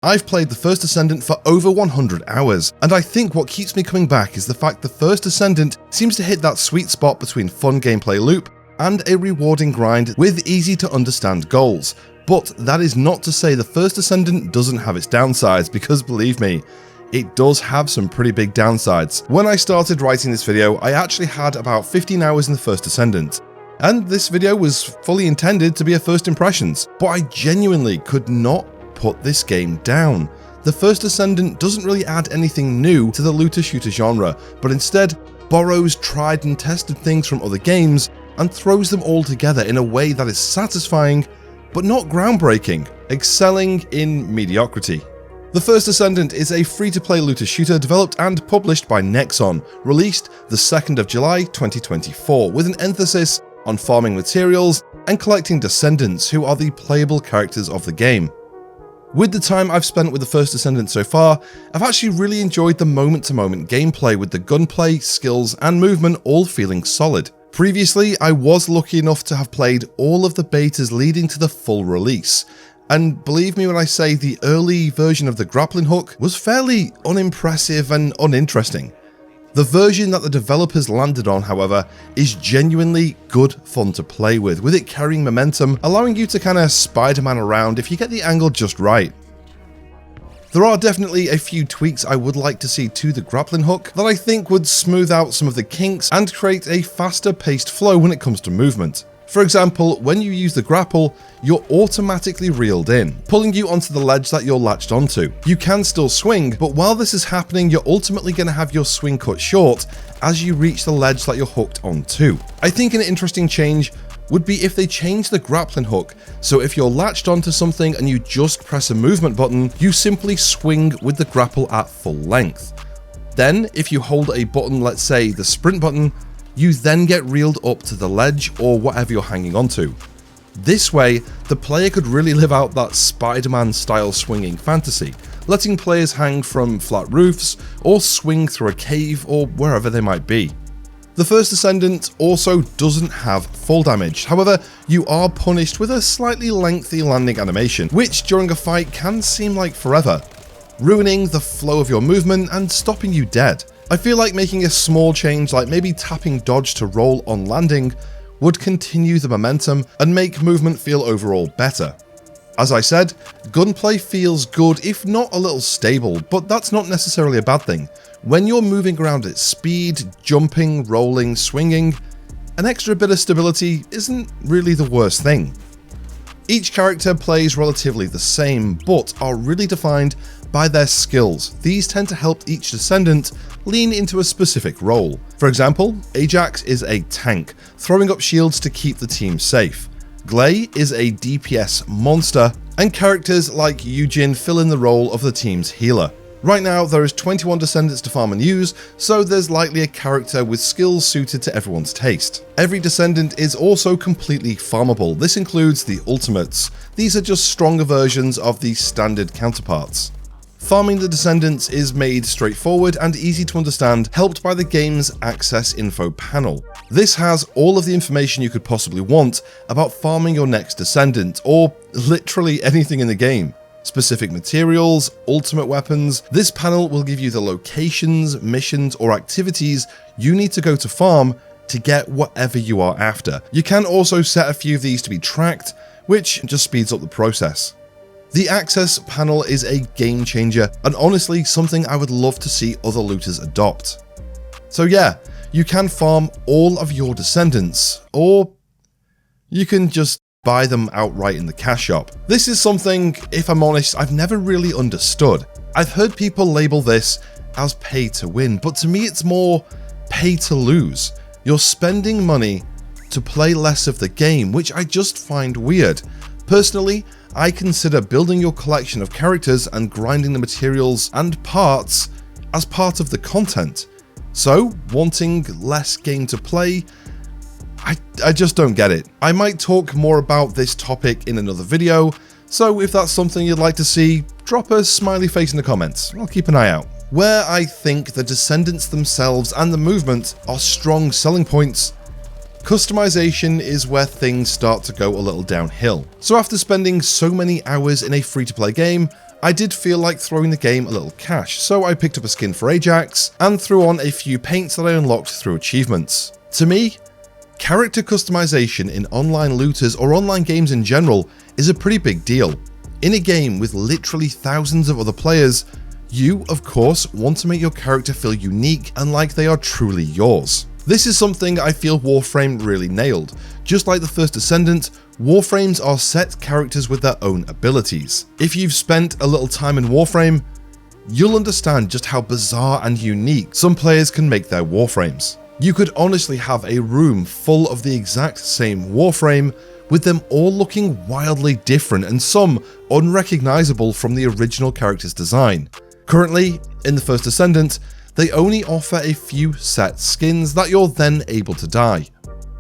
I've played the first Descendant for over 100 hours, and I think what keeps me coming back is the fact the first Descendant seems to hit that sweet spot between fun gameplay loop and a rewarding grind with easy to understand goals. But that is not to say the first Descendant doesn't have its downsides, because believe me, it does have some pretty big downsides. When I started writing this video, I actually had about 15 hours in the first Descendant, and this video was fully intended to be a first impressions, but I genuinely could not put this game down. The first Descendant doesn't really add anything new to the looter shooter genre, but instead borrows tried and tested things from other games and throws them all together in a way that is satisfying, but not groundbreaking, excelling in mediocrity. The first Descendant is a free-to-play looter shooter developed and published by Nexon, released the 2nd of July 2024, with an emphasis on farming materials and collecting Descendants, who are the playable characters of the game. With the time I've spent with the first Descendant so far, I've actually really enjoyed the moment-to-moment gameplay, with the gunplay, skills, and movement all feeling solid. Previously, I was lucky enough to have played all of the betas leading to the full release, and believe me when I say the early version of the grappling hook was fairly unimpressive and uninteresting. The version that the developers landed on, however, is genuinely good fun to play with it carrying momentum, allowing you to kinda Spider-Man around if you get the angle just right. There are definitely a few tweaks I would like to see to the grappling hook that I think would smooth out some of the kinks and create a faster paced flow when it comes to movement. For example, when you use the grapple, you're automatically reeled in, pulling you onto the ledge that you're latched onto. You can still swing, but while this is happening, you're ultimately going to have your swing cut short as you reach the ledge that you're hooked onto. I think an interesting change would be if they change the grappling hook, so if you're latched onto something and you just press a movement button, you simply swing with the grapple at full length. Then, if you hold a button, let's say the sprint button, you then get reeled up to the ledge or whatever you're hanging onto. This way, the player could really live out that Spider-Man style swinging fantasy, letting players hang from flat roofs or swing through a cave or wherever they might be. The first Descendant also doesn't have fall damage, however, you are punished with a slightly lengthy landing animation, which during a fight can seem like forever, ruining the flow of your movement and stopping you dead. I feel like making a small change, like maybe tapping dodge to roll on landing, would continue the momentum and make movement feel overall better. As I said, gunplay feels good if not a little stable, but that's not necessarily a bad thing. When you're moving around at speed, jumping, rolling, swinging, an extra bit of stability isn't really the worst thing. Each character plays relatively the same, but are really defined by their skills. These tend to help each Descendant lean into a specific role. For example, Abrax is a tank, throwing up shields to keep the team safe. Glay is a DPS monster, and characters like Eugen fill in the role of the team's healer. Right now, there is 21 Descendants to farm and use, so there's likely a character with skills suited to everyone's taste. Every Descendant is also completely farmable. This includes the ultimates. These are just stronger versions of the standard counterparts. Farming the Descendants is made straightforward and easy to understand, helped by the game's access info panel. This has all of the information you could possibly want about farming your next Descendant, or literally anything in the game. Specific materials, ultimate weapons. This panel will give you the locations, missions, or activities you need to go to farm to get whatever you are after. You can also set a few of these to be tracked, which just speeds up the process. The access panel is a game changer, and honestly something I would love to see other looters adopt. So yeah, you can farm all of your Descendants, or you can just buy them outright in the cash shop. This is something, if I'm honest, I've never really understood. I've heard people label this as pay to win, but to me it's more pay to lose. You're spending money to play less of the game, which I just find weird. Personally, I consider building your collection of characters and grinding the materials and parts as part of the content. So, wanting less game to play, I just don't get it. I might talk more about this topic in another video, so if that's something you'd like to see, drop a smiley face in the comments. I'll keep an eye out. Where I think the Descendants themselves and the movement are strong selling points, customization is where things start to go a little downhill. So after spending so many hours in a free-to-play game, I did feel like throwing the game a little cash, so I picked up a skin for Abrax and threw on a few paints that I unlocked through achievements. To me, character customization in online looters or online games in general is a pretty big deal. In a game with literally thousands of other players, you, of course, want to make your character feel unique and like they are truly yours. This is something I feel Warframe really nailed. Just like the first Descendant, Warframes are set characters with their own abilities. If you've spent a little time in Warframe, you'll understand just how bizarre and unique some players can make their Warframes. You could honestly have a room full of the exact same Warframe, with them all looking wildly different and some unrecognizable from the original character's design. Currently, in the first Descendant, they only offer a few set skins that you're then able to dye.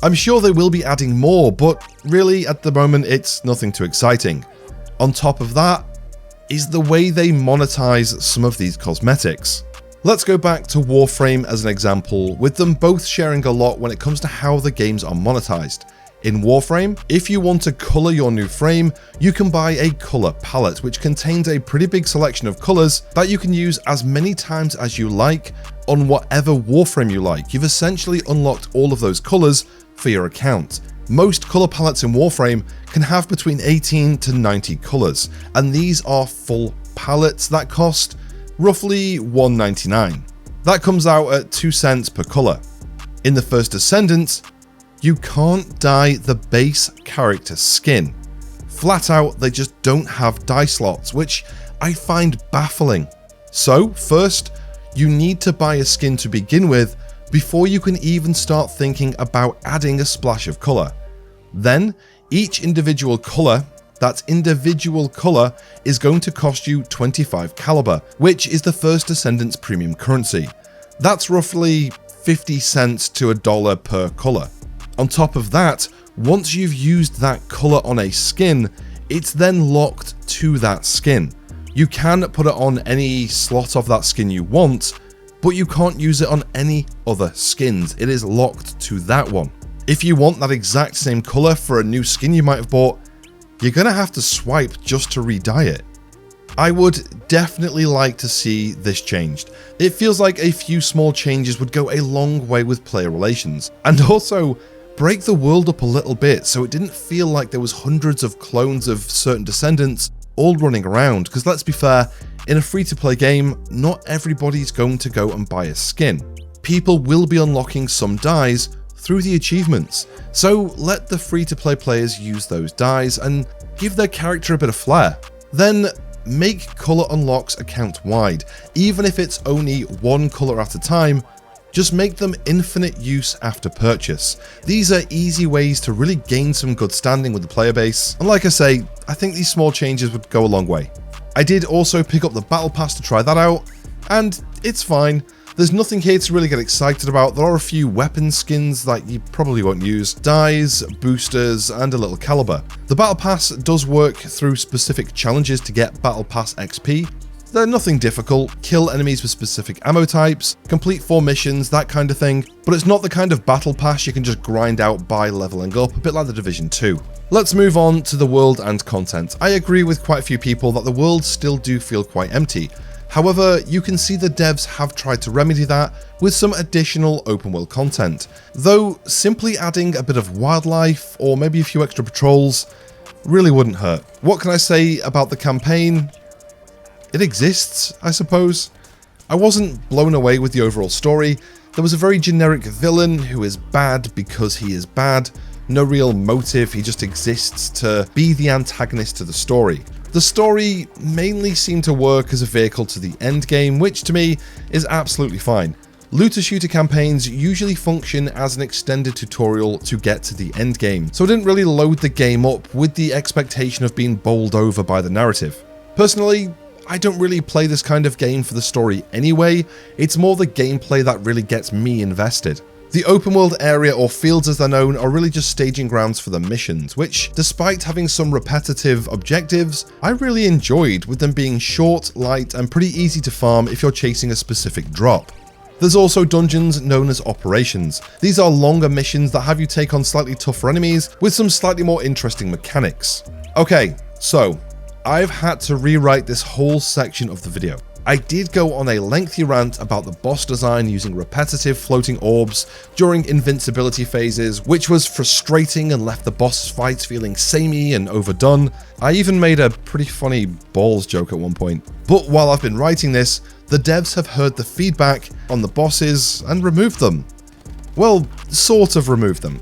I'm sure they will be adding more, but really at the moment it's nothing too exciting. On top of that is the way they monetize some of these cosmetics. Let's go back to Warframe as an example, with them both sharing a lot when it comes to how the games are monetized. In Warframe, if you want to colour your new frame, you can buy a colour palette, which contains a pretty big selection of colours that you can use as many times as you like on whatever Warframe you like. You've essentially unlocked all of those colours for your account. Most colour palettes in Warframe can have between 18 to 90 colours, and these are full palettes that cost roughly $1.99. That comes out at 2 cents per colour. In the first Descendant, you can't dye the base character skin. Flat out, they just don't have dye slots, which I find baffling. So first, you need to buy a skin to begin with before you can even start thinking about adding a splash of colour. Then, each individual colour, is going to cost you 25 caliber, which is the first Descendant's premium currency. That's roughly 50 cents to $1 per colour. On top of that, once you've used that colour on a skin, it's then locked to that skin. You can put it on any slot of that skin you want, but you can't use it on any other skins. It is locked to that one. If you want that exact same colour for a new skin you might have bought, you're gonna have to swipe just to re-dye it. I would definitely like to see this changed. It feels like a few small changes would go a long way with player relations, and also break the world up a little bit so it didn't feel like there was hundreds of clones of certain Descendants all running around, because let's be fair, in a free-to-play game, not everybody's going to go and buy a skin. People will be unlocking some dyes through the achievements, so let the free-to-play players use those dyes and give their character a bit of flair. Then make colour unlocks account-wide, even if it's only one colour at a time. Just make them infinite use after purchase. These are easy ways to really gain some good standing with the player base, and like I say, I think these small changes would go a long way. I did also pick up the Battle Pass to try that out, and it's fine. There's nothing here to really get excited about. There are a few weapon skins that you probably won't use, dyes, boosters, and a little caliber. The Battle Pass does work through specific challenges to get Battle Pass XP. They're nothing difficult, kill enemies with specific ammo types, complete 4 missions, that kind of thing, but it's not the kind of battle pass you can just grind out by leveling up, a bit like the Division 2. Let's move on to the world and content. I agree with quite a few people that the worlds still do feel quite empty. However, you can see the devs have tried to remedy that with some additional open world content, though simply adding a bit of wildlife or maybe a few extra patrols really wouldn't hurt. What can I say about the campaign? It exists, I suppose. I wasn't blown away with the overall story. There was a very generic villain who is bad because he is bad. No real motive, he just exists to be the antagonist to the story. The story mainly seemed to work as a vehicle to the end game, which to me is absolutely fine. Looter shooter campaigns usually function as an extended tutorial to get to the end game, so I didn't really load the game up with the expectation of being bowled over by the narrative. Personally, I don't really play this kind of game for the story anyway, it's more the gameplay that really gets me invested. The open world area, or fields as they're known, are really just staging grounds for the missions, which, despite having some repetitive objectives, I really enjoyed, with them being short, light, and pretty easy to farm if you're chasing a specific drop. There's also dungeons known as operations. These are longer missions that have you take on slightly tougher enemies with some slightly more interesting mechanics. Okay, so I've had to rewrite this whole section of the video. I did go on a lengthy rant about the boss design using repetitive floating orbs during invincibility phases, which was frustrating and left the boss fights feeling samey and overdone. I even made a pretty funny balls joke at one point. But while I've been writing this, the devs have heard the feedback on the bosses and removed them. Well, sort of removed them.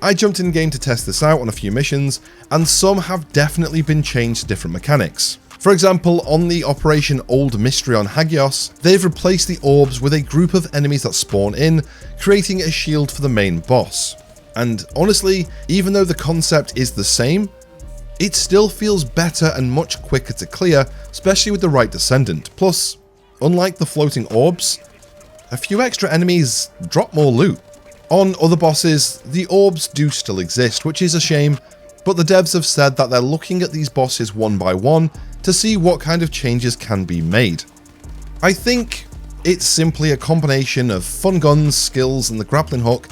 I jumped in game to test this out on a few missions, and some have definitely been changed to different mechanics. For example, on the Operation Old Mystery on Hagios, they've replaced the orbs with a group of enemies that spawn in, creating a shield for the main boss. And honestly, even though the concept is the same, it still feels better and much quicker to clear, especially with the right Descendant. Plus, unlike the floating orbs, a few extra enemies drop more loot. On other bosses, the orbs do still exist, which is a shame, but the devs have said that they're looking at these bosses one by one to see what kind of changes can be made. I think it's simply a combination of fun guns, skills, and the grappling hook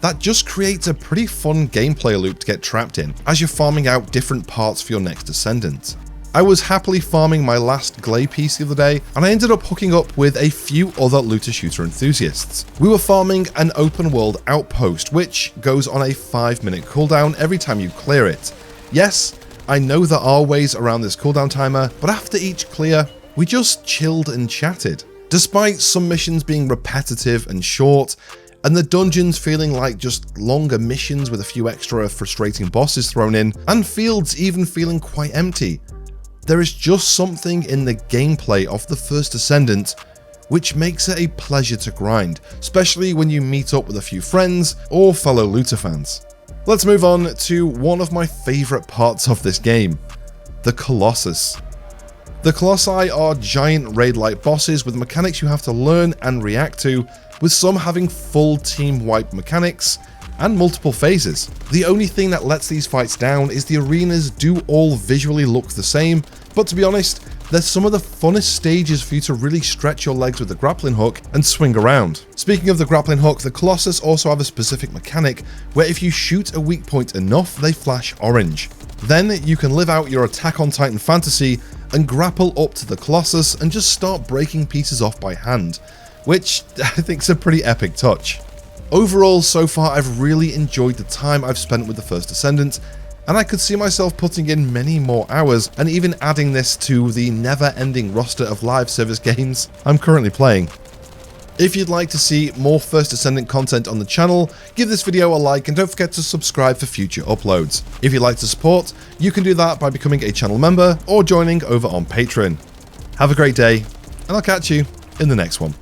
that just creates a pretty fun gameplay loop to get trapped in as you're farming out different parts for your next Descendant. I was happily farming my last Glay piece the other day, and I ended up hooking up with a few other looter shooter enthusiasts. We were farming an open world outpost, which goes on a 5-minute cooldown every time you clear it. Yes, I know there are ways around this cooldown timer, but after each clear, we just chilled and chatted. Despite some missions being repetitive and short, and the dungeons feeling like just longer missions with a few extra frustrating bosses thrown in, and fields even feeling quite empty, there is just something in the gameplay of the first Descendant which makes it a pleasure to grind, especially when you meet up with a few friends or fellow looter fans. Let's move on to one of my favourite parts of this game, the Colossus. The Colossi are giant raid-like bosses with mechanics you have to learn and react to, with some having full team wipe mechanics and multiple phases. The only thing that lets these fights down is the arenas do all visually look the same, but to be honest, they're some of the funnest stages for you to really stretch your legs with the grappling hook and swing around. Speaking of the grappling hook, the Colossus also have a specific mechanic where if you shoot a weak point enough, they flash orange. Then you can live out your Attack on Titan fantasy and grapple up to the Colossus and just start breaking pieces off by hand, which I think is a pretty epic touch. Overall, so far I've really enjoyed the time I've spent with the first Descendant, and I could see myself putting in many more hours and even adding this to the never-ending roster of live service games I'm currently playing. If you'd like to see more first Descendant content on the channel, give this video a like and don't forget to subscribe for future uploads. If you'd like to support, you can do that by becoming a channel member or joining over on Patreon. Have a great day, and I'll catch you in the next one.